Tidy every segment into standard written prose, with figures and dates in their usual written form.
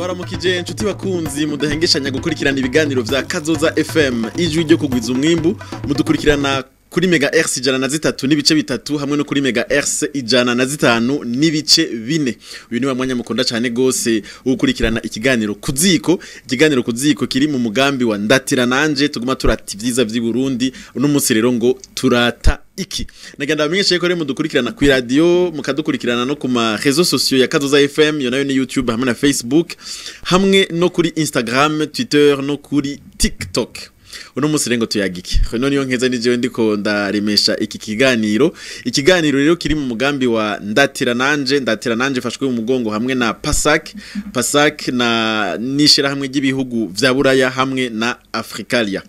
ndabaramukije inshuti bakunzi mudahengeshanya gukurikirana ibiganiro vya Kazoza FM ijwi ryo kugwiza umwimbu mudukurikirana kuri mega hertz 103 n'ibice bitatu hamwe no kuri mega hertz 105 n'ibice bine. Uyu ni wa mwanya mukunda cyane gose ukurikirana ikiganiro kuziko kiri mu mugambi wa ndatira nanje tuguma turata ivyiza vy'i Burundi uno munsi rero ngo turata iki nagenda bamenyeshe ko rero mudukurikirana ku radio mukadukurikirana no ku ma réseaux sociaux ya Kazoza FM yo nayo ni YouTube hamwe na Facebook hamwe no kuri Instagram, Twitter no kuri TikTok. Uno munsi rengo tuyagiki no niyo nkeza nije ndiko ndaremesha iki kiganiro rero kiri mu mugambi wa ndatira nanje fashwe mu mugongo hamwe na Pasak na nishira hamwe ry'ibihugu vya Buraya hamwe na Africalia.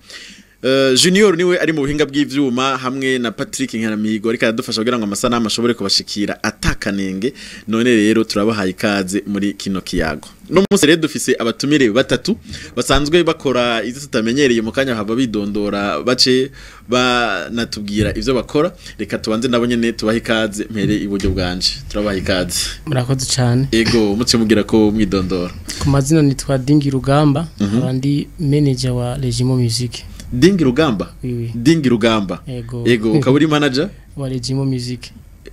Junior niwe ari mu buhinga bw'ivyuma hamwe na Patrick Nkaramigo ariko aradufasha kugira ngo amasanamu ashobore kubashikira atakanenge. None rero turabahaye ikaze muri kino kiyago. No munsi rero dufise abatumire batatu basanzwe bakora izi tutamenyereye mu kanya hava bidondora bace banatubwira ivyo bakora. Reka tubanze nabo nyene tubaha ikaze mpere iburyo bwanje. Turabaha ikaze. Murakoze cyane. Ego mutse mugira ko mwidondora. Ku mazina nitwa Dingi Rugamba abandi manager wa Regimo Music. Dingi Rugamba? Oui. Dingi Rugamba. Ego ukaburi manager wa Regimo Music.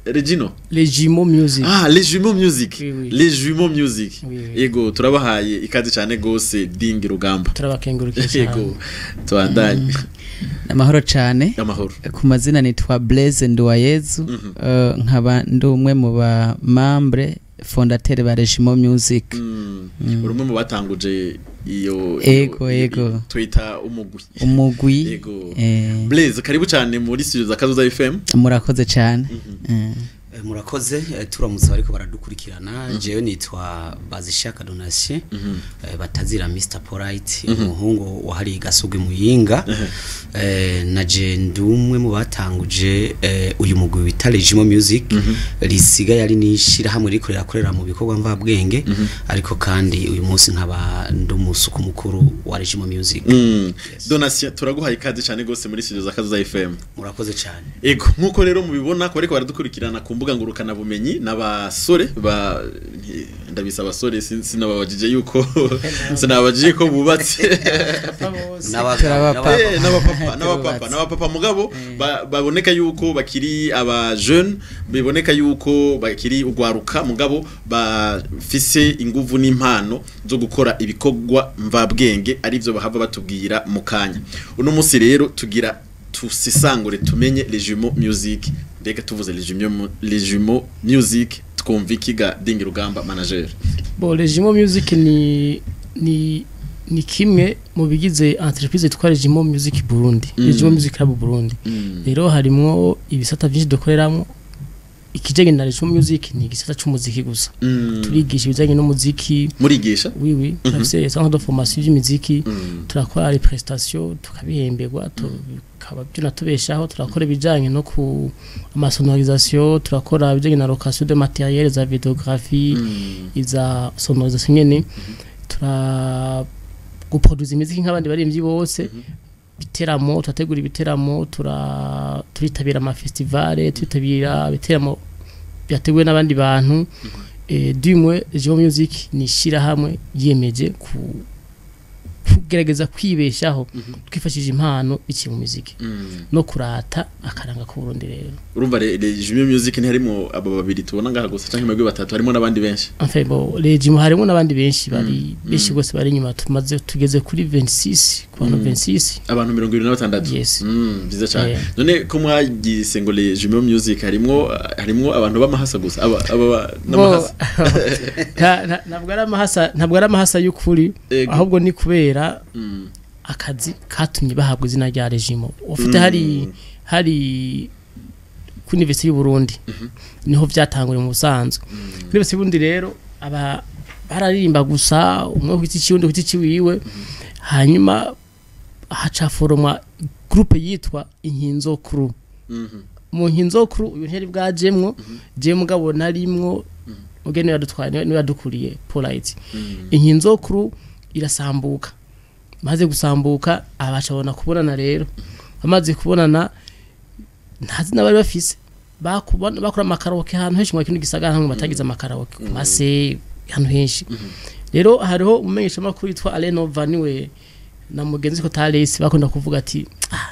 Regimo Music. Regimo Music. Oui, oui. Regimo Music. Oui, oui. Ego turabahaye ikaze cyane gose Dingi Rugamba. Turabakengurukije cyane. Ego tuandanye. Amahoro cyane. Amahoro. Ku mazina nitwa Blaise Nduwayezu nkaba ndumwe mu ba membre fondateur ba Regimo Music. Urumwe mu batanguje iyo ego twita umugwi. Ego. Blaise karibu cyane muri studio za Kazoza FM. Murakoze cyane. Murakoze turamutse ariko baradukurikirana jewe nitwa Bazishaka Donatien batazira Mr Polite umuhungu wahari gasugwe muyinga naje ndumwe mu batanguje uyu mugwi bita Regimo Music risiga yari nishira hamwe rikorera mu bikorwa mva bwenge ariko kandi uyu munsi nkaba ndumusuku mukuru wa Regimo Music. Donatien turaguhaye ikaze cyane gose muri studio za Kazoza FM. Murakoze cyane. Ego nkuko rero mubibona ko ariko baradukurikirana ku mbuga ngurukana bumenyi n'abasore ndabisa abasore sinababajije yuko sinababajije ko bubatse n'abapapa mugabo baboneka yuko bakiri aba jeune biboneka yuko bakiri ugwaruka mugabo bafise inguvu n'impano zo gukora ibikorwa mvabwenge arivyo bahava batubwira mu kanya. Uno munsi rero tugira tusisangure tumenye Regimo Music. Mbega tuvuze Regimo Music twumvikiga Dingi Rugamba manager. Regimo Music ni kimwe mu bigize entreprise twa Regimo Music Burundi. Regimo Music Club Burundi. Rero harimwo ibisata byinshi dukoreramo. Ikijanye na Regimo Music ni igisata cy'umuziki gusa. Turigisha ibijanye n'umuziki. Murigisha? Oui. Tafise centre de formation y'umuziki. Turakora les prestations tukabihemberwa tukaba byuna tubeshaho turakora ibijanye no ku amasonorisation turakora ibijanye na location de matériel za vidéographie iza sonorisation nyene guproduce imiziki nk'abandi barimvyi bose biteramo tutategura ibiteramo turitabira ama festival turitabira biteramo byateguwe n'abandi bantu dumwe Regimo Music ni shira hamwe yiyemeje kugerageza kwibeshaho twifashije impano iki mu muziki no kurata akaranga ku Burundi rero. Urumva Regimo Music ni harimo abo babiri tubona ngaha gusa canke magwe batatu harimo nabandi benshi. Enfin Regimo harimo nabandi benshi bari benshi gose bari nyuma tumaze tugeze kuri 26 ku bantu 26 abantu 26. Yes. Biza cyane. None ko mwagise ngo Regimo Music harimo abantu b'amahasa gusa aba n'amahasa. Ntabwo ari amahasa y'ukuri ahubwo ni kubera akazi katumye bahabwa izina rya Regimo. Ufite hari ku University y'u Burundi niho byatanguriye mu busanzwe. Kuri University y'u Burundi rero bararirimba gusa umwe kwiti kiwundi kwiti kiwiwe hanyuma haca foroma groupe yitwa Inkinzo Crew. Mu Nkinzo Crew uyu nteri bwajemwo je mugabo narimwo ugene yadutwaye ni yadukuriye Polite. Inkinzo Crew irasambuka maze gusambuka abacabona kubonana rero amaze kubonana ntazi nabari bafise bakora amakaroke ahantu henshi mu kintu gisagara hamwe batagize amakaroke ku mase ahantu henshi rero hariho umenyesha makuru yitwa Alenova niwe na mugenzi ko Talesi bakunda kuvuga ati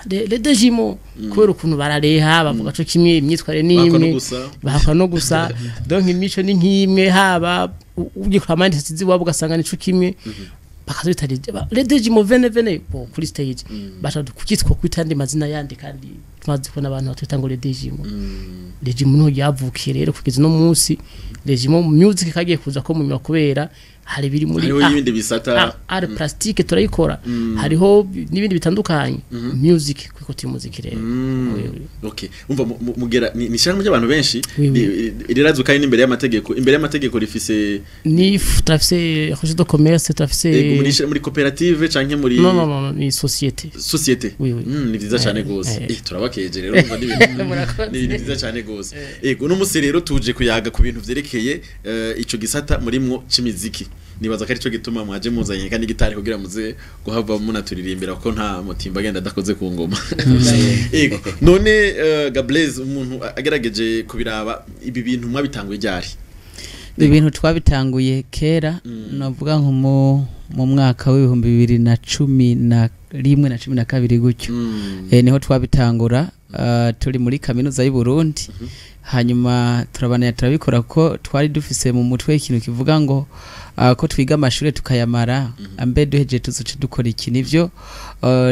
les deux jumeaux kubera ukuntu barareha bavuga cokimwe imyitware n'imwe bahakwa no gusa donc imico ni nkimwe haba uje kwa mandi sizi wabo gasanga ni cokimwe bakazitari les deux jumeaux vene kuri stage bashaka kukitwa kwitandi mazina yandi kandi tumaze kubona abantu batwita ngo les deux jumeaux les jumeaux no yavukiye rero kugeza no munsi les jumeaux music kagiye kuza ko munywa kubera hari biri muri ibindi bisata art plastique turayikora hariho nibindi bitandukanye music kwikoti umuziki rero okay umva mugera ni shyamba y'abantu benshi irirazwe kandi imbere y'amategeko rifise ni trafise registre de commerce trafise muri coopérative canke muri non ni société ni vyiza cyane gose turabakeje rero umva ni vyiza cyane gose ego no musi rero tuje kuyaga ku bintu vyerekeye ico gisata murimwo c'imiziki nibaza ko arico gituma mwaje muzanye kandi gitari kugira muze guhava munaturirimbira ko nta mutimba agenda adakoze ku ngoma ego none Gablez umuntu agerageje kubiraba ibi bintu mwabitanguye ryari ibintu twabitanguye kera navuga nko mu mwaka w'ibihumbi 2011 na 12 gutyo niho twabitangura turi muri kaminuza y'u Burundi hanyuma turabikora ko twari dufise mu mutwe ikintu kivuga ngo ko twiga amashuri tukayamara ambe duheje tuzuce dukora iki nivyo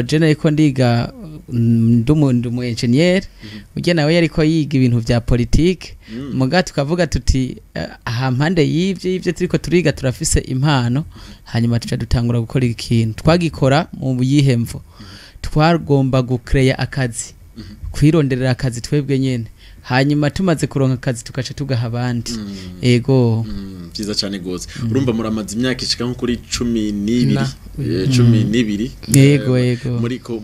je nariko ndiga ndumu engineer uje nawe yariko yiga ibintu vya politique muga tukavuga tuti aha mpande y'ivyo turiko turiga turafise impano hanyuma tuca dutangura gukora ikintu twagikora mu yihemvo twagomba gucreate akazi kwironderera akazi twebwe nyene hanyuma tumaze kuronka akazi tukaca tugaha abandi ego byiza cyane gose urumva muramaze imyaka ishika nko kuri 12 yego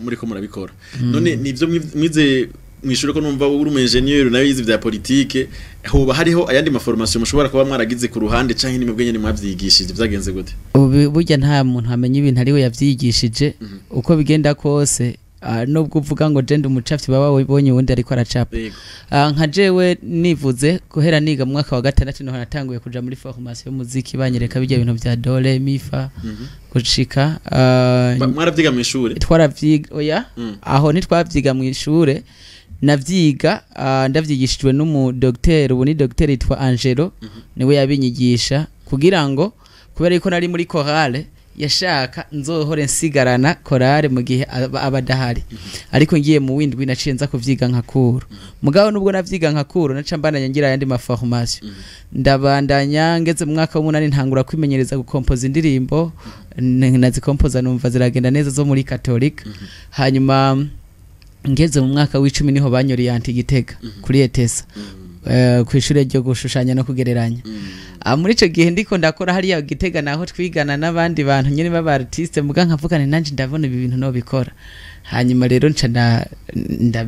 muriko murabikora none nivyo mwize mwishuri ko numva uri umu-engineer nayo yize vya politique hoba hariho ayandi maformation mushobora kuba mwaragize ku ruhande canke nimebwe nyene mwavyigishije byagenze gute burya nta muntu amenya ibintu ariwe yavyigishije uko bigenda kose nubwo uvuga ngo je ndumucafyi baba wibonye wundi ariko aracapa nka jewe nivuze guhera niga mu mwaka wa 6 niho natanguye kuja muri formation y'umuziki banyereka bijya ibintu vya do re mi fa gushika mwaravyiga mu ishure twaravyiga oya aho ntitwavyiga mu ishure navyiga ndavyigishijwe n'umu docteur ubu ni docteur yitwa Angelo niwe yabinyigisha kugira ngo kubera ko nari muri chorale yashaka nzohore nsigarana chorale mu gihe abadahari ariko ngiye mu windwi naciye nza kuvyiga nkakuru mugabo nubwo navyiga nkakuru naca mbandanya ngira yandi ma formation ndabandanya ngeze mu mwaka w'umunani ntangura kwimenyereza gukompoza indirimbo nazikompoza numva ziragenda neza zo muri Catholic hanyuma ngeze mu mwaka w'10 niho banyori yantigitega kuri etesa kwishure ryo gushushanya no kugereranya muri ico gihe ndiko ndakora hariya gitega naho twigana n'abandi bantu nyene baba artiste muga nkavugana nanje ndabona ibi bintu no bikora hanyuma rero nca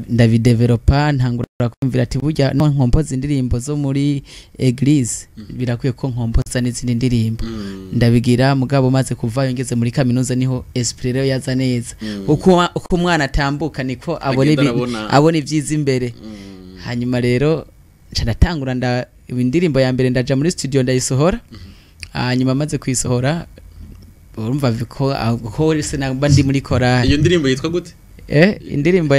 ndabidevelopa ntangura kumvira ati burya no nkompoza indirimbo zo muri eglise birakwiye ko nkompoza n'izindi ndirimbo ndabigira mugabo maze kuvayo ngeze muri kaminuza niho esprit rero yaza neza uko umwana atambuka niko abona ivyiza imbere hanyuma rero ndatangura indirimbo ya mbere ndaja muri studio ndayisohora hanyuma maze kwisohora urumva ko sinaba ndi muri chorale iyo ndirimbo yitwa gute indirimbo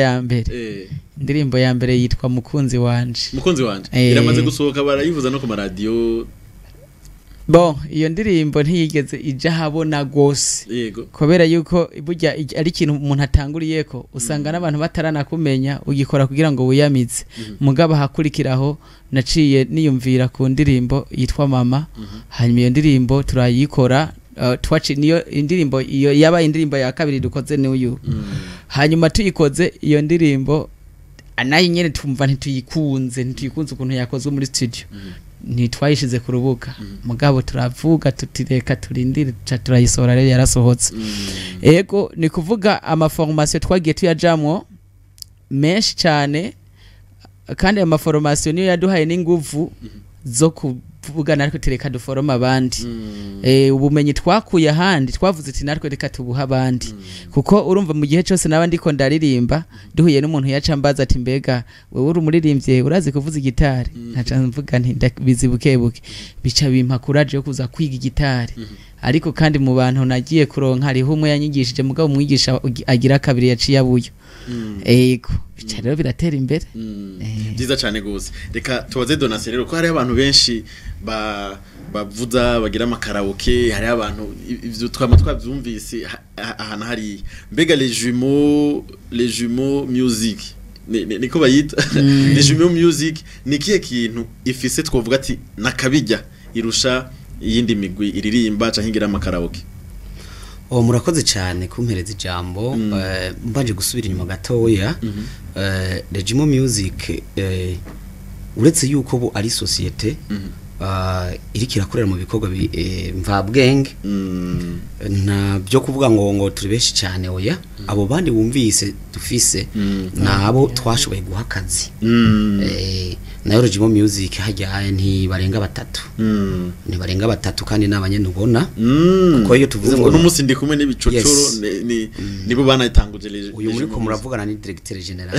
ya mbere yitwa mukunzi wanje iramaze gusohoka barayivuza no ku radio iyo ndirimbo ntiyigeze ija habona gose kubera yuko burya ari ikintu umuntu atanguriyeko usanga n'abantu bataranakumenya ugikora kugira ngo wiyamize mugabo hakurikiraho naciye niyumvira ku ndirimbo yitwa mama hanyuma iyo ndirimbo turayikora niyo indirimbo iyo yaba indirimbo ya kabiri dukoze n'uyu hanyuma tuyikoze iyo ndirimbo anayi nyene tumva ntituyikunze ukuntu yakozwe muri studio ntitwayishize ku rubuga mugabo turavuga tutireka turindire turayisohora rero yarasohotse ego ni kuvuga amaformation twagiye tuyajamwo menshi cyane kandi ayo maformation niyo yaduhaye n'inguvu zo kuvuga natwe tereka duforoma abandi ubumenyi twakuye ahandi twavuze ati natwe reka tubuha abandi kuko urumva mu gihe cyose naba ndiko ndaririmba duhuye n'umuntu yaca mbaza ati mbega wewe uri umuririmbye urazi kuvuza gitari ntaca mvuga nti ndabizi bukebuke bica bimpa courage yo kuza kwiga gitari ariko kandi mu bantu nagiye kuronka hariho umwe yanyigishije mugabo umwigisha agira kabiri yaciye abuyo ego bica rero biratera imbere byiza cyane gose reka tubaze donation rero ko hari abantu benshi bavuza bagira amakaraoke hari abantu ivyo twabyumvise ahantu hari mbega les jumeaux music niko bayita les jumeaux music nikiye kintu ifise twovuga ati nakabijya irusha iyindi migwi iririmba canke igira amakaraoke murakoze cyane kumpereza ijambo mbanje gusubira inyuma gatoya les jumeaux music uretse yuko bo ari societe iri kirakorera mu bikorwa mvabwenge na byo kuvuga ngo turi benshi cyane oya abo bandi bumvise dufise nabo twashoboye guha akazi nayo Jumeaux music hajya ntibarenga batatu kandi nabanyene ubona kuko iyo tuvuze ngo n'umunsi ndi kumwe n'ibicocoro nibo banayitanguje uyu muri ko muravugana ni directeur general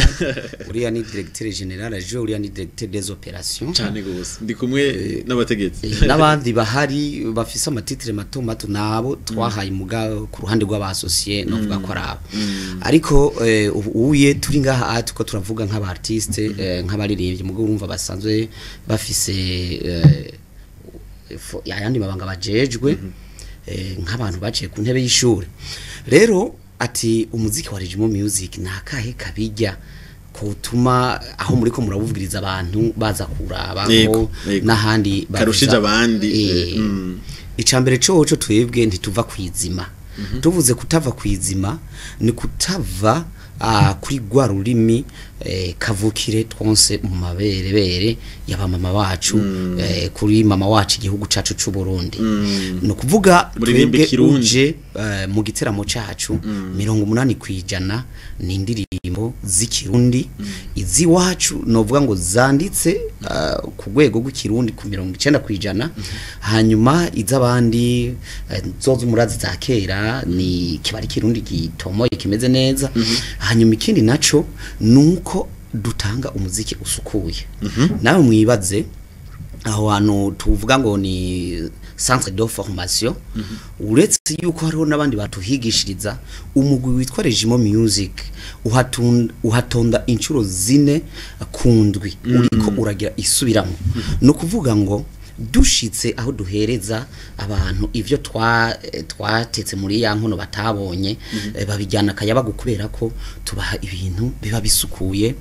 uriya ni directeur general je uriya ni directeur des opérations cyane gose ndi kumwe n'abategetsi n'abandi bahari bafise amatitre mato nabo twahaye muga ku ruhande rw'abasosiye no vuga ko arabo ariko ubuye turi ngaha atuko turavuga nk'aba artiste nk'abaririmbyi mugo urumva basanzwe bafise yandi mabanga bajejwe nk'abantu baciye ku ntebe y'ishuri rero ati umuziki wa Jumeaux music nakahe kabijya kutuma aho muri ko murabuvugiriza abantu baza kurabaho n'ahandi karushije abandi icambere coco twebwe ntituva kwizima tuvuze kutava kwizima ni kutava kuri gwa rurimi kavukire twonse mu maberebere yaba mama wacu kuri mama wacu igihugu cacu c'u Burundi no kuvuga twebwe uje mu giteramo cacu 80% ni indirimbo z'ikirundi izi wacu novuga ngo zanditse ku rwego rw'ikirundi ku 90% hanyuma izabandi zozo murazi za kera ni kibari kirundi gitomoye kimeze neza hanyuma ikindi naco nuko dutanga umuziki usukuye nawe mwibaze aho hantu tuvuga ngo ni centre de formation uretse yuko hariho n'abandi batuhigishiriza umugwi witwa Jumeaux music uhatonda inshuro zine kundwi uriko uragira isubiramo no kuvuga ngo dushitse aho duhereza abantu ivyo twatetse muri ya nkono batabonye babijyana kayabagu kubera ko tubaha ibintu biba bisukuye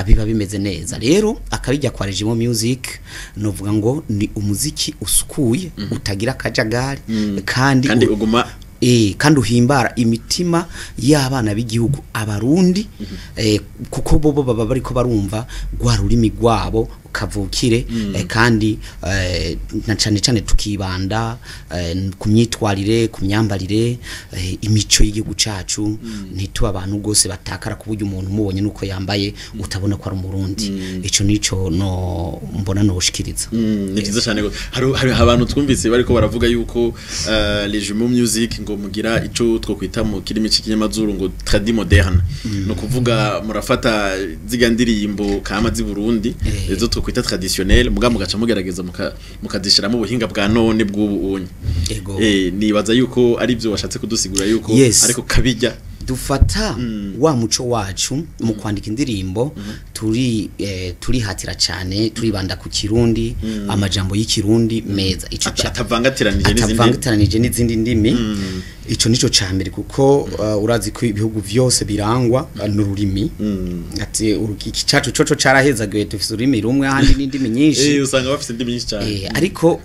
biba bimeze neza rero akabijya kwa Jumeaux music novuga ngo ni umuziki usukuye utagira kajagari kandi uguma kandi uhimbara imitima y'abana b'igihugu abarundi kuko bo baba bariko barumva gwa rurimi gwabo kavukire kandi na cyane tukibanda ku myitwarire ku myambarire imico y'igihugu cacu ntituba abantu gose batakara kuburyo umuntu mubonye nuko yambaye utabona ko ari umurundi ico nico no mbona no ushikiriza nikiza cyane hari abantu twumvise bariko baravuga yuko les Jumeaux music ngo mugira ico twokwita mu kirimi cy'ikinyamazuru ngo tradi moderne no kuvuga murafata zigandirimbo kama zi Burundi ezo kwita traditionnel muga mugaca mugerageza mukadishiramo ubuhinga bwa none bw'ubunye nibaza yuko ari byo washatse kudusigura yuko ariko kabijya dufata wa muco wacu mu kwandika indirimbo turi hatira cyane turibanda ku kirundi amajambo y'ikirundi meza ico atavangateranije n'izindi ndimi ico nico cambere kuko urazi ko ibihugu vyose birangwa n'ururimi ati iki cacu coco carahezagiwe tufise ururimi rumwe handi n'indimi nyinshi usanga bafise indimi nyinshi cyane ariko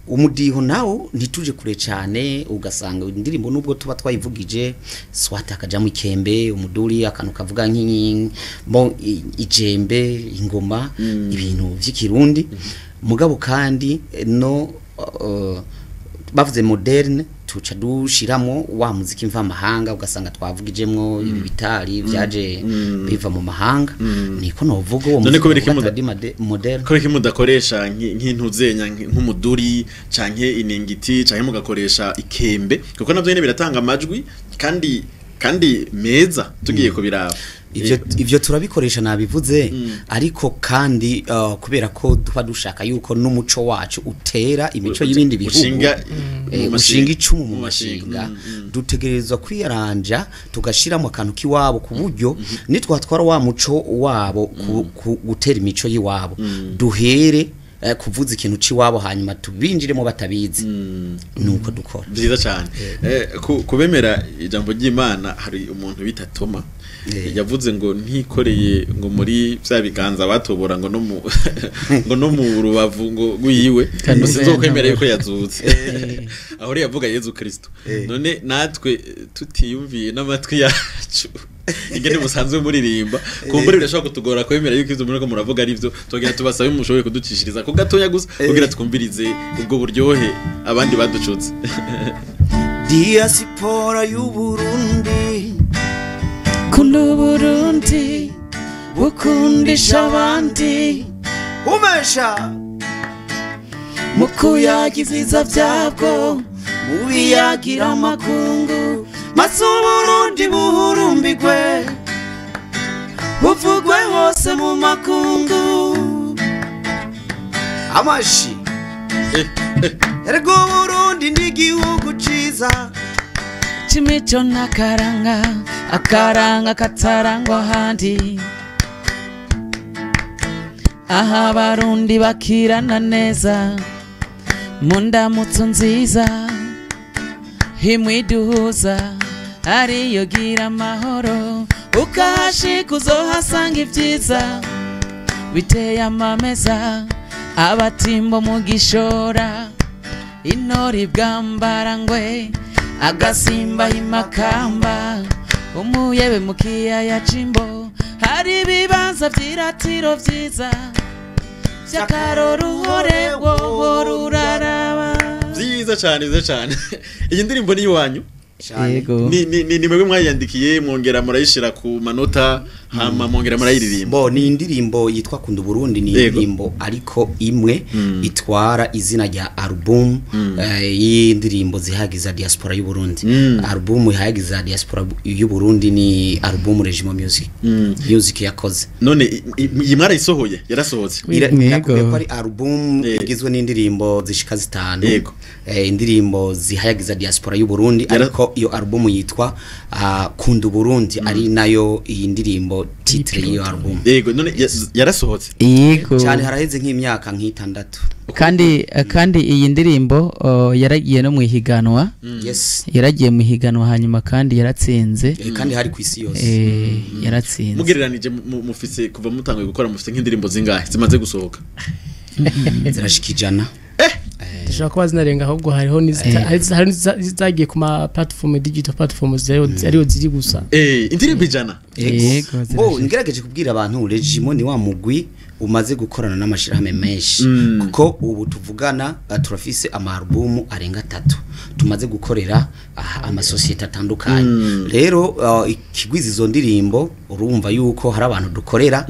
umudiho nawo ntituje kure cyane ugasanga indirimbo nubwo tuba twayivugije swata akaja mu kembe umuduri akanu kavuga bon ijembe ingoma ibintu vy'ikirundi mugabo kandi no bavuze moderne tuca dushiramo wa muziki mva mahanga ugasanga twavugijemwo ibi bitari vyaje biva mu mahanga niko novuga uwo muziki moderne ko mudakoresha nk'intuzenya nk'umuduri canke iningiti canke mugakoresha ikembe kuko navyo nyene biratanga amajwi kandi meza tugiye kubiraba ivyo turabikoresha nabivuze ariko kandi kubera ko duha dushaka yuko n'umuco wacu utera imico y'ibindi bihugu mushinga icumu mu mashinga dutegerezwa kwiyaranja tugashiramo akantu kiwabo ku buryo nitwatwara wa muco wabo gutera imico yiwabo duhere kuvuza ikintu ciwabo hanyuma tubinjiremo batabizi nuko dukora byiza cyane kubemera ijambo ry'Imana hari umuntu bita Toma yavuze ngo ntikoreye ngo muri bya biganza batobora ngo no mu rubavu ngo gwiwe musinzo kwemera yuko yazutse aho rero yavuga Yezu Kristo none natwe tutiyumviye n'amatwi yacu ingene musanzwe muririmba kumbura birashobora kutugora kwemera yuko ivyo muri ko muravuga ari byo tugera tubasabe mushoboye kuducishiriza ko gatoya gusa kugira twumvirize ubwo buryohe abandi baducutse diaspora y'u Burundi kunda Burundi bukundisha abandi umesha mukuyagiza vyabwo mubiyagira amakungu maso Burundi buhurumbigwe buvugwe hose mu makungu amashi ergo Burundi ni igihugu ciza c'imico akaranga katarangwa handi aha Abarundi bakirana neza mu ndamutso nziza himwiduhuza ariyo gira amahoro ukahashika uzohasanga ivyiza biteye amameza abatimbo mu gishora inori bwambarangwe agasimba imakamba umuyebe mu kiyaya c'imbo hari ibibanza vy'iratiro vyiza vy'akaroruhore woruraraba vyiza cyane iyi ndirimbo ni iwanyu yego ni mwebwe mwayandikiye mwongera murayishira ku manota hama mwongera murayiririmba ni indirimbo yitwa Kunda Burundi ni indirimbo ariko imwe itwara izina rya album y'indirimbo zihagiza diaspora y'u Burundi album ihagiza diaspora y'u Burundi ni album Regimo Music yakoze none imwara isohoye yarasohotse yakubye ko ari album igizwe n'indirimbo zishika zitanu indirimbo zihagiza diaspora y'u Burundi ariko iyo album yitwa Kunda Burundi ari nayo iyi ndirimbo titre y'iyo album yego none yarasohotse yego cyane haraheze nk'imyaka nk'itandatu kandi iyi ndirimbo yaragiye no mu higanwa yaragiye mu higanwa hanyuma kandi yaratsinze kandi hari ku isi yose yaratsinze mugereranije mufise kuva mutanguye gukora mufite nk'indirimbo zingahe zimaze gusohoka zirashikijana dushaka kuba zinarenga ahubwo hariho zagiye ku ma platform digital platforms ariyo ziri gusa indirimbo ijana yego ngerageje kubwira abantu Regimo ni wa mugwi umaze gukorana n'amashirahamwe menshi kuko ubu tuvugana turafise ama album arenga 3 tumaze gukorera amasosiyete atandukanye rero ikigwiza izo ndirimbo urumva yuko hari abantu dukorera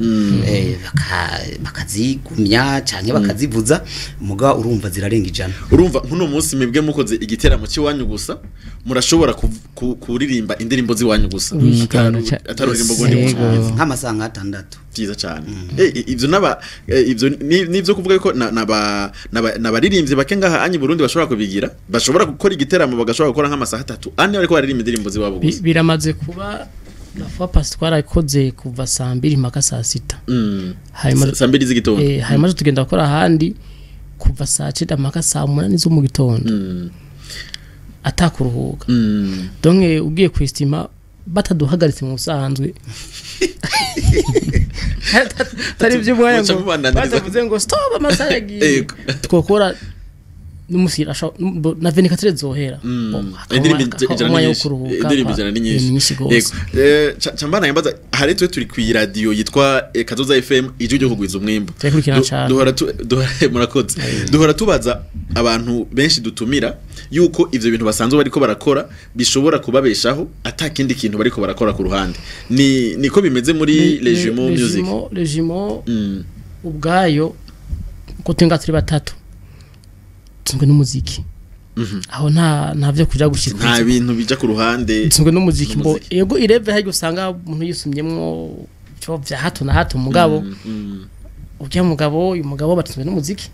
bakazigumya canke bakazivuza muga urumva zirarenga ijana urumva nkuno munsi mibwe mukoze igiteramo cy'iwanyu gusa murashobora kuririmba indirimbo ziwanyu gusa atarurimbo gondi nk'amasaha 6 byiza cyane ivyo ivyo nivyo kuvuga yuko nabaririmbyi bake ngaha anyi Burundi bashobora kubigira bashobora gukora igiteramo bagashobora gukora nk'amasaha 3 ane ariko baririmba indirimbo ziwabo gusa biramaze kuba la fois passée twarakoze kuva saa 2 mpaka saa 6 hanyuma saa 2 z'igitondo hanyuma tugenda gukora ahandi kuva saa 9 mpaka saa 8 zo mu gitondo atakuruhuka donc ugiye kwistima bataduhagaritse mu busanzwe tari by'umwanya ngo batavuze ngo stop amasaha yagiye twokora n'umusira na 24 zohera indirimbo ijana ni nyinshi chambana yambaza hari turi ku radio yitwa Kazoza FM ijwi ryo kugwiza umwimbo duhora tubaza abantu benshi dutumira yuko ivyo bintu basanzwe bariko barakora bishobora kubabeshaho atakindi kintu bariko barakora ku ruhande niko bimeze muri les jumeaux music les jumeaux ubwayo ko tenga turi batatu tungwe n'umuziki aho nta byo kuja gushika nta bintu bija ku ruhande tungwe n'umuziki mbo yego ireve haje usanga umuntu yisumyemwo cyo vya hato na hato mugabo ujya mugabo uyu mugabo batunzwe n'umuziki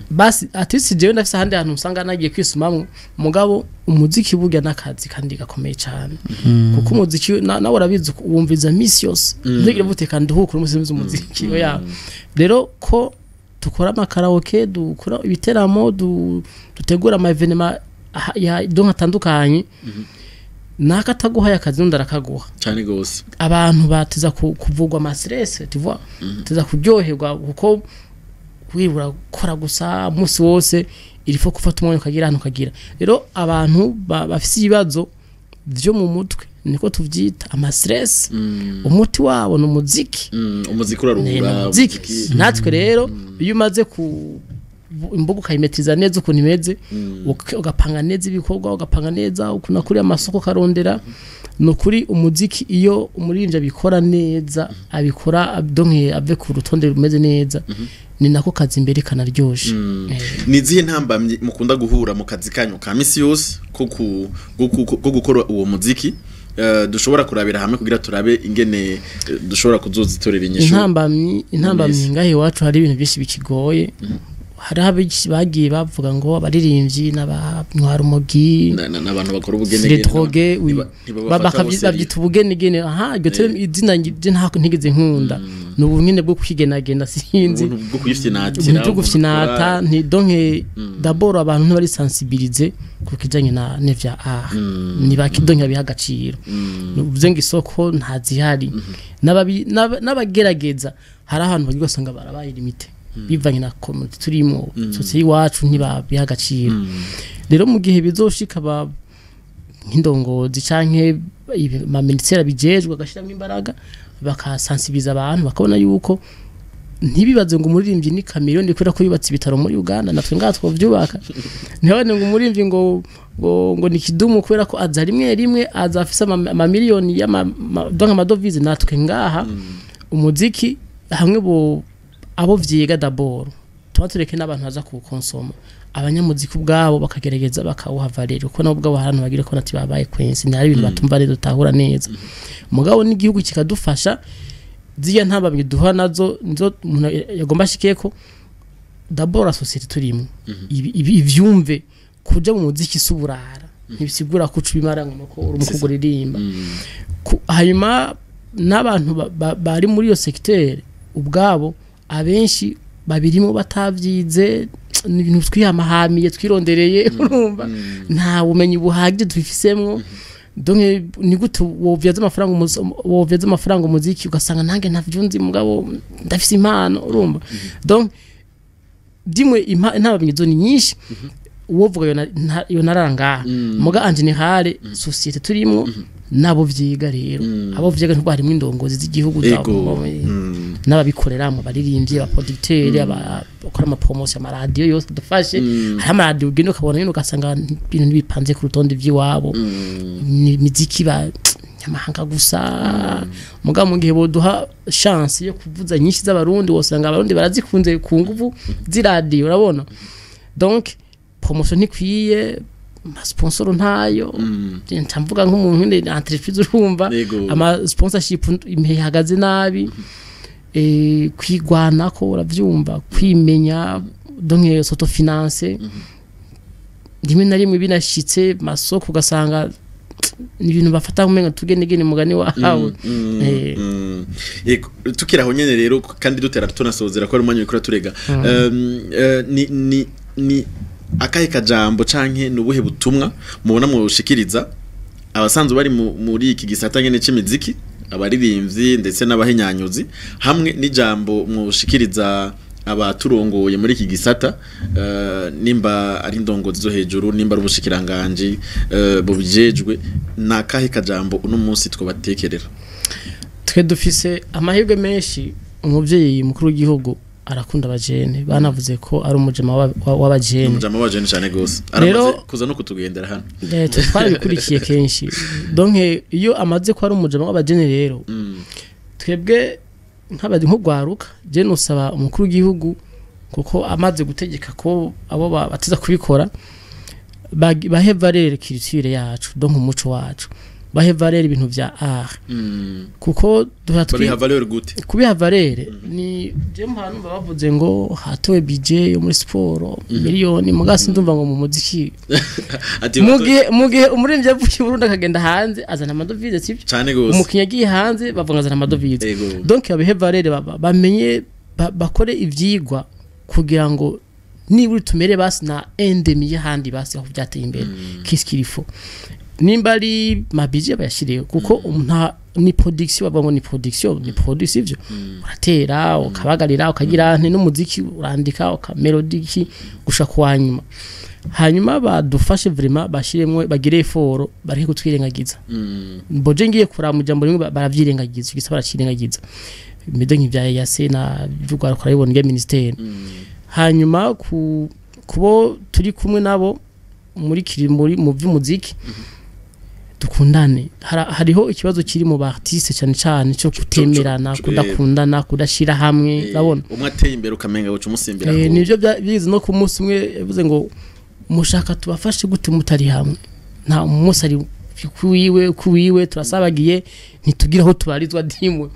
basi atisi jewe ndafise handi hantu usanga nagiye kwisumamwe mugabo umuziki burya nakazi kandi gakomeye cyane kuko umuziki nawe urabizi wumviza misios ntigire buteka nduhukura umusizi umuziki oya rero ko dukora amakaraoke dukora ibiteramo dutegura ama evenement ya donc atandukanye nakataguha yakazi ndarakaguha cyane gose abantu bateza kuvugwa ama stress tu vois teza kuryoherwa kuko wibura kora gusa umunsi wose irifo gufata umwanya ukagira hano ukagira rero abantu bafise ibibazo byo mu mutwe niko tuvyita ama stress umuti wabo no muziki umuziki uraruhura natwe rero iyo umaze ku imbuga ukayimetriza neza ukuntu imeze ugapanga neza ibikorwa ugapanga neza ukuna kuri amasoko karondera no kuri umuziki iyo umuririmbyi abikora neza abikora donke ave ku rutonde rumeze neza ni nako kazi imbere kanaryoshe nizihe ntambamye mukunda guhura mu kazi kanyu ka misi yose ko gukora uwo muziki dushobora kurabira hamwe kugira turabe ingene dushobora kuzozitorera inyishu intambamye ngahe wacu hari ibintu byinshi bikigoye hari abici bagiye bavuga ngo abaririmbyi n'abanywarumogi n'abantu bakora ubugene babyita ubugene aha iryo tero izina ntigeze nkunda nubu nyine bwo kwigenagenda sinzi bwo kuyifyinatira nti donke d'abord abantu ntibari sensibiliser ku kijanye na nevya ni bakidonke bihagaciro nuvuze ngo isoko ntazihari n'abagerageza hari ahantu bari gusanga barabaye limite bivanye na community turimo sose iwacu ntibabiha agaciro rero mu gihe bizoshika nk'indongozi canke amaminisiteri bijejwe agashiramo imbaraga bakasensibiliza abantu bakabona yuko ntibibaze ngo umuririmbyi ni kamiliyoni kubera ko yubatse ibitaro muri Uganda natwe ngatwo vyubaka ntibone ngo umuririmbyi ngo ni kidumu kubera ko aza rimwe azafisa amamiliyoni donc amadovize natwe ngaha umuziki hamwe abo vyiga d'abord tubatureke n'abantu baza kuwukonsoma abanyamuziki ubwabo bakagerageza bakawuha valeur uko nabo ubwabo harantu bagira ko nati babaye kwensi ntari ibintu batumva rero tutahura neza mugabo n'igihugu kikadufasha ziya ntambamye duha nazo umuntu yagomba shikeko d'abord societe turimo ivyumve kuja mu muziki suburara ntibisigura ko cubimara ngo nuko uri mukuguririmba hanyuma n'abantu bari muri iyo secteur ubwabo abenshi babirimo batavyize ibintu twiyamahamiye twirondereye urumva nta bumenyi buhagije dufisemwo donc ni gute wovyaza amafaranga umuziki ugasanga nange ntavyunzi mugabo ndafise impano urumva donc dimwe ntabamenyezo ni nyinshi uwovuga yo naranga muga en general societe turimo nabo vyiga rero abo vyiga ntwa harimo indongozi z'igihugu n'ababikorera mu baririmbye abaproducteur abakora ama promotion ama radio yose dufashe hari ama radio ugenda ukabona nyine ugasanga ibintu bipanze ku rutonde vy'iwabo imiziki ba nyamahanga gusa muga mu gihe boduha chance yo kuvuza nyinshi z'abarundi wosanga abarundi barazikunze ku nguvu z'iradio urabona donc promotion ntikwiye sponsor ntayo ntamvuga nk'umuntu ndi entreprise urumva ama sponsorship imihagaze nabi kwigwana ko uravyumva kwimenya donc autofinance rimwe na rimwe binashitse masoko ugasanga ibintu bafata umenga tugenegene mugani wawe tukiraho nyene rero kandi dutera tunasozera ko ari umwanya wikora turega ni akahe kajambo canke nubuhe butumwa mubona mu shikiriza abasanzwe bari muri iki gisata nyene c'imiziki abaririmbyi ndetse n'abahenyanyuzi hamwe n'ijambo mu shikiriza abaturongoye muri iki gisata nimba ari ndongozi zo hejuru nimba ari ubushikiranganje bubijejwe nakahe kajambo uno munsi twobatekerera twe dufise amahirwe menshi umuvyeyi mukuru w'igihugu arakunda abajene banavuze ko ari umujama w'abajene umujama w'abajene cyane gose Rero- aramaze kuza no kutugendera hano twabikurikiye kenshi donc iyo amaze ko ari umujama w'abajene rero twebwe nk'ugwaruka je nusaba umukuru w'igihugu kuko amaze gutegeka ko abo batiza kubikora bahe valeur culture yacu donc umuco wacu bahe valeur ibintu vya art kuko babiha valeur gute kubiha valeur ni je mpanu bavuze ngo hatowe budget yo muri sport miliyoni mugasi ndumva ngo mu muziki ati mugihe umuririmbyi yavuye Burundi akagenda hanze azana amadovize sivyo cyane gose umukinya agiye hanze bavuga azana amadovize Ego. donc babihe valeur bamenye bakore ivyigwa kugira ngo niburi tumere basi na endemi y'ahandi basi aho byateye imbere kiskirifo nimba ari mabije bayashiriye kuko nta ni production bavuga ngo ni production ni produce ivyo uratera ukabagarira ukagira n'umuziki urandika ukamelodiki gusha kwanyuma hanyuma badufashe vraiment bashiremwe bagire effort bari kutwirengagiza mboje ngiye kuramujambo rimwe baravyirengagiza igisa baracirengagiza imede nk'ivya yase na vyugwa kurabibona nge ministeri hanyuma kubo turi kumwe nabo muri mu vy'umuziki dukundane hariho ikibazo kiri mu artiste cyane cyane cyo kutemerana kudakundana kudashira hamwe urabona umwe ateye imbere ukamenga uca umusimbira ko nivyo bize no ku munsi umwe yavuze ngo mushaka tubafashe gute mutari hamwe nta umunsi ari kuwiwe turasabagiye ntitugira aho tubarizwa dimwe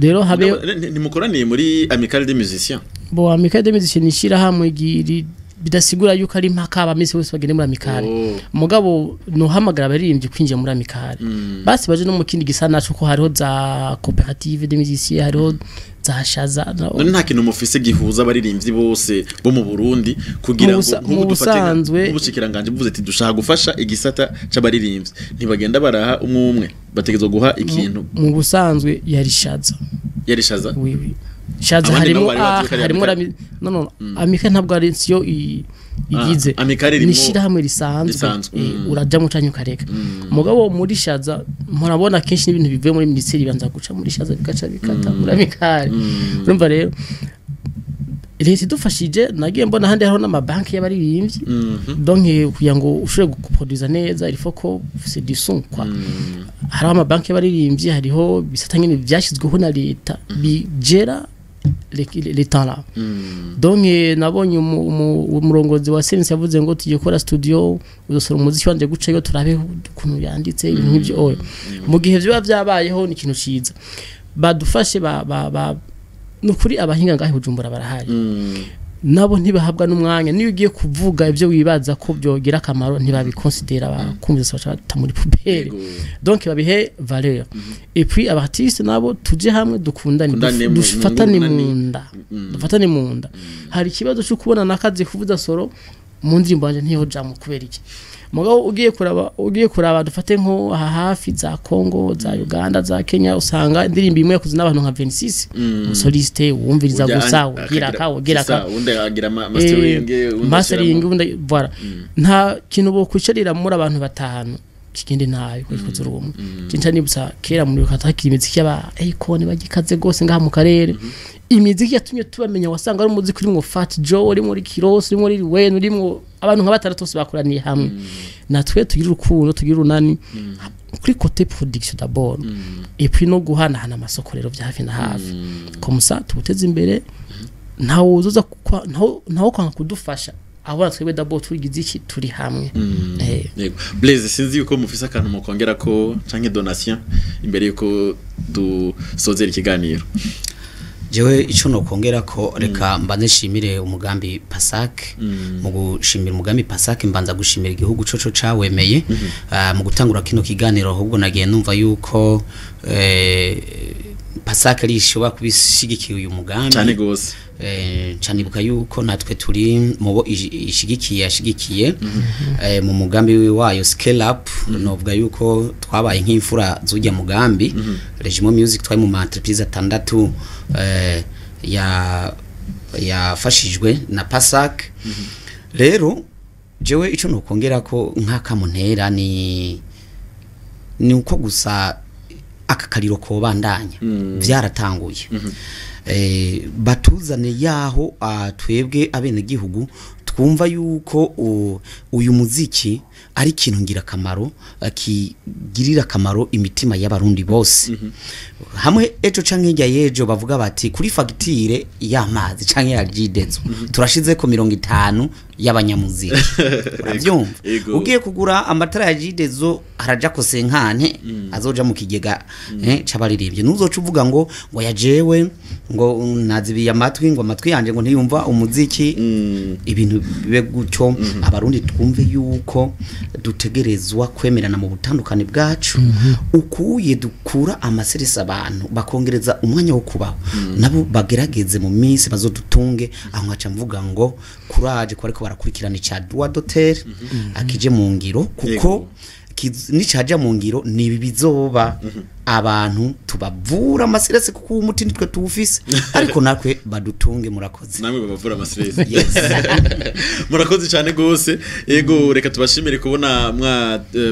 rero habe nimukoraniye muri Amicale des Musiciens bo Amicale des Musiciens nishira hamwe bidasigura yuko ari impaka abamisi bose bagende muri Amicale mugabo no hamagara abaririmbyi kwinjira muri Amicale basi baje no mu kindi gisana cyo ko hariho za coopérative des musiciens hariho za shaza nta kintu mufise gihuza abaririmbyi bose bo mu Burundi kugira ngo nk'ubusanzwe ubushikiranganje buvuze ati dushaka gufasha igisata c'abaririmbyi ntibagenda baraha umwe bategezwe guha ikintu mu busanzwe yarishaza oui shaza harimo no Amicale ntabwo ari siyo igize nishira hamwe risanzwe uraja mu canyu kareka mugabo muri shaza murabona kenshi n'ibintu bivuye muri ministeri banza guca muri shaza bikaca bikata muri Amicale urumva rero leta idufashije nagiye mbona handi hariho n'amabanki y'abaririmbyi donc kugira ngo ushobore guproduza neza il faut ko c'est du son quoi hariho amabanki y'abaririmbyi hariho bisata nyine byashyizweho na leta bigera les temps là donc nabonye umurongozi wa sense yavuze ngo tugiye gukora studio uzosora umuziki wanje guca yo turabe kuntu yanditse ibintu nk'ibyo mu gihe byo byabayeho ni ikintu ciza badufashe nukuri abahinga ngahe Bujumbura barahari nabo ntibahabwa n'umwanya niyo ugiye kuvuga ibyo wibaza ko byogira akamaro ntibabikonsidera bakumvise bacata muri poubelle donc babihe valeur et puis abartiste nabo tuje hamwe dukundane dufatane mu nda hari ikibazo cyo kubona nakazi kuvuza soro mu ndirimbo yanje ntiyo jamu kubera iki mugabo ugiye kuraba dufate nko hafi za Congo za Uganda za Kenya usanga indirimbo imwe yakuze n'abantu nka 26 soliste wumviriza gusa ugira ka undi agira mastering undi voilà nta kintu bo kwicarira muri abantu batanu kigende nayo kwikoze rumwe cinca nibusa kera muri kataki imiziki yaba icon bagikaze gose ngaha mu karere imiziki yatumye tubamenya wasanga ari umuziki urimo Fat Joe uri muri Kiros uri muri Wayne urimo abantu nka batandatu bose bakoraniye hamwe natwe tugira urukundo tugira unani kuri côté production d'abord et puis no guhanahana amasoko rero bya hafi na hafi comme ça tubuteze imbere ntawo uzoza ntawo kwanga kudufasha abona twebwe d'abord turigize iki turi hamwe Blaise sinzi yuko mufise akantu mukongera ko canke donation imbere yuko dusozera ikiganiro jewe ico no kongera ko reka mbanze shimire umugambi Pasak mu gushimira umugambi Pasak mbanza gushimira igihugu coco cawemeye mu gutangura kino kiganiro ahubwo nagiye numva yuko Pasak ari ishobora kubishigikiye uyu mugambi cyane gose cyane buka yuko natwe turi mubo ishigikiye mu mugambi wayo scale up novuga yuko twabaye nk'imfura zujya mugambi Regimo Music twaye mu entreprise atandatu yafashijwe na Pasak rero jewe ico nokongera ko nk'akamuntera ni uko gusa aka kariro ko bandanya byaratanguye batuzane yaho twebwe abene gihugu twumva yuko uyu muziki ari ikintu ngirakamaro kigirira akamaro imitima y'abarundi bose hamwe ejo canke hirya yejo bavuga bati kuri fagitire y'amazi canke ya jidezo turashize ko 50 y'abanyamuziki uravyumva ugiye kugura amatara ya jidezo haraja ko senkane azoja mu kigega c'abaririmbye nuzoca uvuga ngo yajewe ngo nazibiye amatwi ngo amatwi yanje ngo ntiyumva umuziki ibintu bibe gutyo abarundi twumve yuko dutegerezwa kwemerana mu butandukane bwacu ukuye dukura amaseresa abantu bakongereza umwanya wo kubaho nabo bagerageze mu minsi bazodutunge aho nkaca mvuga ngo kuraje ko ariko barakurikirana icya droit d'auteur akije mu ngiro kuko nicaja mu ngiro nibi bizoba abantu tubavura amaserese kuko umuti nitwe tuwufise ariko nakwe badutunge murakoze namwe babavura amaserese murakoze cyane gose yego reka tubashimire kubona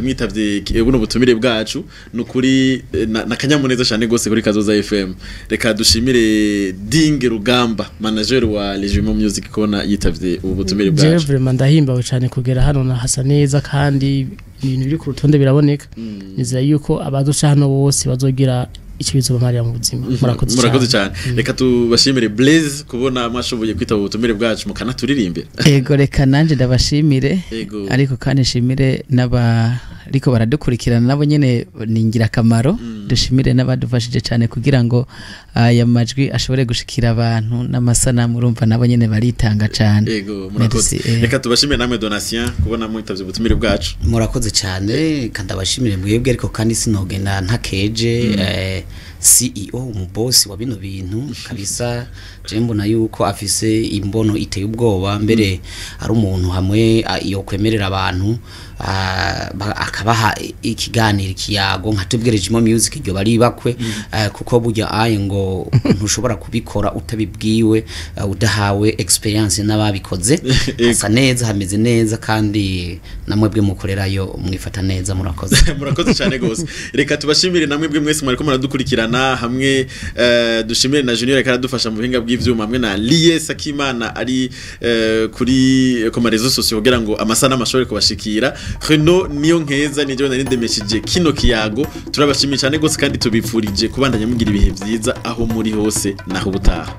mwitavye buno butumire bwacu nukuri nakanyamuneza cyane gose kuri Kazoza FM reka dushimire Dinge Rugamba manager wa Legimo Music kubona yitavye ubu butumire bwacu je vraiment ndahimbawe cyane kugera hano na hasa neza kandi ibintu biri ku rutonde biraboneka nizera yuko abaduca hano bose bazogira ikibizo bamariya mu buzima murakoze cyane reka tubashimire Blaze kubona mwashoboye kwitaba ubutumire bwacu mukanaturirimbe yego reka nanje ndabashimire ariko kandi shimire ariko baradukurikirana nabo nyene ningira akamaro dushimire n'abadufashije cyane kugira ngo aya majwi ashobore gushikira abantu n'amasanamu urumva nabo nyene baritanga cyane yego murakoze reka tubashimire namwe Donatien kubona mwitavye ubutumire bwacu murakoze cyane kandi abashimire mwebwe ariko kandi sinogenda ntakeje CEO umubosi wa bino bintu kabisa jembo na yuko afise imbono iteye ubwoba mbere ari umuntu hamwe iyo kwemerera abantu akabaha ikiganiro kiyago nkatubwire Jimo Music iryo bari bakwe kuko burya aye ngo ntushobora kubikora utabibwiwe udahawe experience n'ababikoze asa neza hameze neza kandi namwebwe mukorerayo mwifata neza murakoze murakoze cyane gose reka tubashimire namwebwe mwese mwariko muradukurikirana hamwe dushimire na Junior reka radufasha mu buhinga bw'ivyuma hamwe na Lies Akimana ari kuri ku marezo sociaux kugira ngo amasana amashore kubashikira Reno niyo nkeza nijo nari ndemeshije kino kiyago turabashimiye cyane gose kandi tubifurije kubandanya mugira ibihe byiza aho muri hose naho butaha